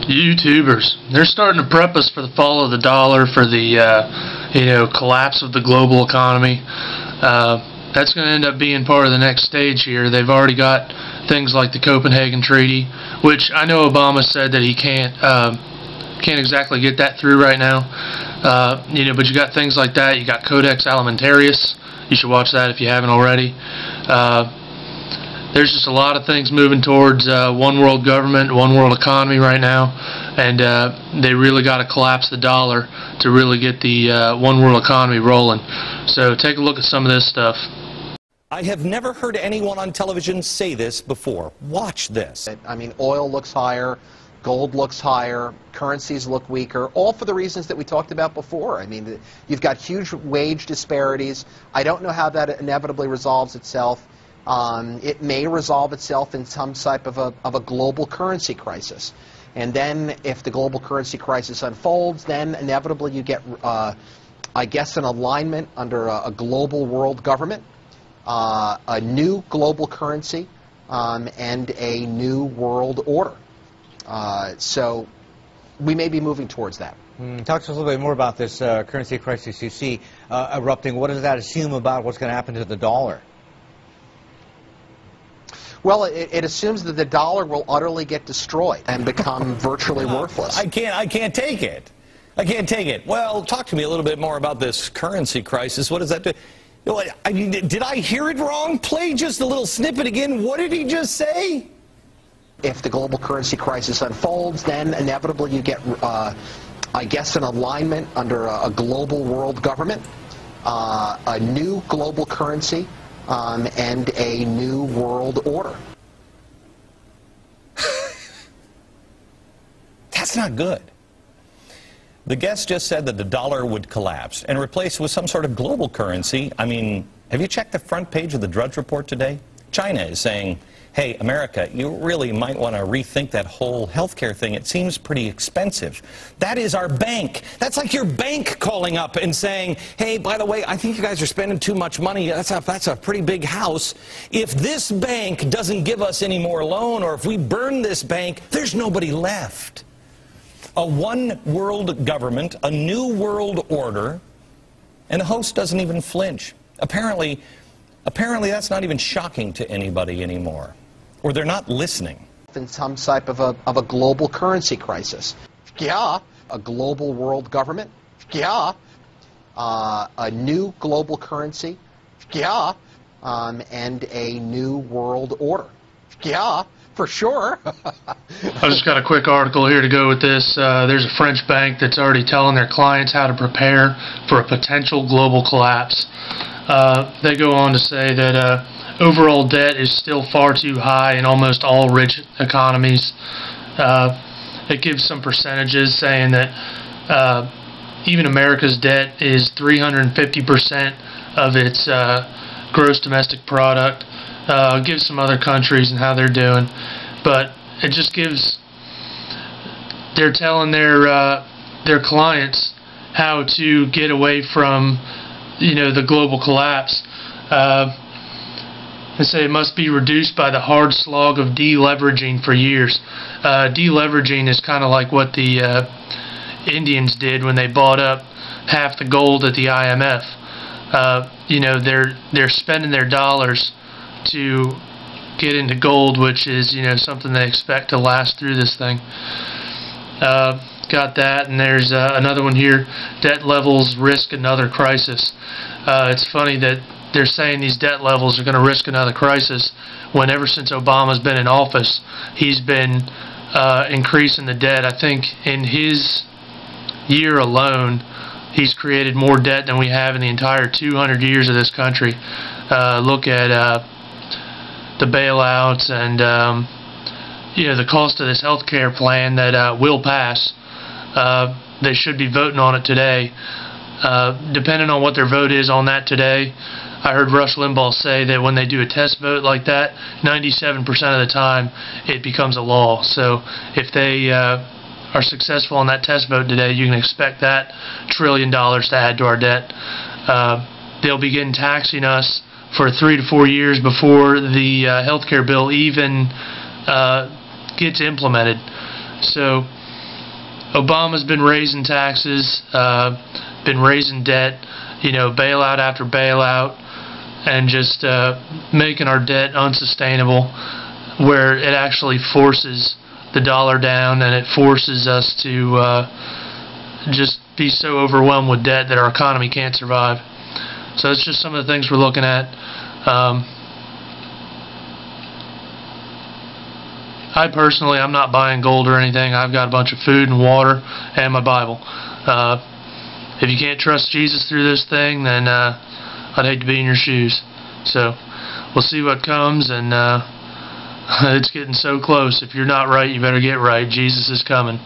YouTubers, they're starting to prep us for the fall of the dollar, for the collapse of the global economy. That's going to end up being part of the next stage here. They've already got things like the Copenhagen Treaty, which I know Obama said that he can't exactly get that through right now. But you got things like that. You got Codex Alimentarius. You should watch that if you haven't already. There's just a lot of things moving towards one world government, one world economy right now, and they really got to collapse the dollar to really get the one world economy rolling. So take a look at some of this stuff. I have never heard anyone on television say this before. Watch this. I mean, oil looks higher, gold looks higher, currencies look weaker, all for the reasons that we talked about before. I mean, you've got huge wage disparities. I don't know how that inevitably resolves itself. It may resolve itself in some type of a global currency crisis. And then if the global currency crisis unfolds, then inevitably you get, I guess, an alignment under a global world government, a new global currency, and a new world order. So we may be moving towards that. Talk to us a little bit more about this currency crisis you see erupting. What does that assume about what's going to happen to the dollar? Well, it assumes that the dollar will utterly get destroyed and become virtually worthless. I can't take it. I can't take it. Well, talk to me a little bit more about this currency crisis. What does that do? I mean, did I hear it wrong? Play just a little snippet again. What did he just say? If the global currency crisis unfolds, then inevitably you get, I guess, an alignment under a global world government, a new global currency, and a new world order. That's not good. The guest just said that the dollar would collapse and replaced with some sort of global currency. I mean, have you checked the front page of the Drudge Report today? China is saying, hey, America, you really might want to rethink that whole healthcare thing. It seems pretty expensive. That is our bank. That's like your bank calling up and saying, hey, by the way, I think you guys are spending too much money. That's a pretty big house. If this bank doesn't give us any more loan, or if we burn this bank, there's nobody left. A one world government, a new world order, and the host doesn't even flinch. Apparently that's not even shocking to anybody anymore. Or they're not listening. In some type of a global currency crisis. Yeah. A global world government. Yeah. A new global currency. Yeah. And a new world order. Yeah, for sure. I just got a quick article here to go with this. There's a French bank that's already telling their clients how to prepare for a potential global collapse. They go on to say that overall debt is still far too high in almost all rich economies. It gives some percentages saying that even America's debt is 350% of its gross domestic product. Gives some other countries and how they're doing, but it just gives. They're telling their clients how to get away from, the global collapse. They say it must be reduced by the hard slog of deleveraging for years. Deleveraging is kind of like what the Indians did when they bought up half the gold at the IMF. They're spending their dollars to get into gold, which is something they expect to last through this thing. Got that, and there's another one here. Debt levels risk another crisis. It's funny that they're saying these debt levels are going to risk another crisis when ever since Obama's been in office, he's been increasing the debt. I think in his year alone, he's created more debt than we have in the entire 200 years of this country. Look at the bailouts and the cost of this health care plan that will pass. They should be voting on it today. Depending on what their vote is on that today, I heard Rush Limbaugh say that when they do a test vote like that, 97% of the time it becomes a law. So if they are successful on that test vote today, you can expect that $1 trillion to add to our debt. They'll begin taxing us for 3 to 4 years before the health care bill even gets implemented. So Obama's been raising taxes, been raising debt, bailout after bailout, and just making our debt unsustainable, where it actually forces the dollar down, and it forces us to just be so overwhelmed with debt that our economy can't survive. So it's just some of the things we're looking at. I'm not buying gold or anything. I've got a bunch of food and water and my Bible. If you can't trust Jesus through this thing, then I'd hate to be in your shoes. So we'll see what comes, and it's getting so close. If you're not right, you better get right. Jesus is coming.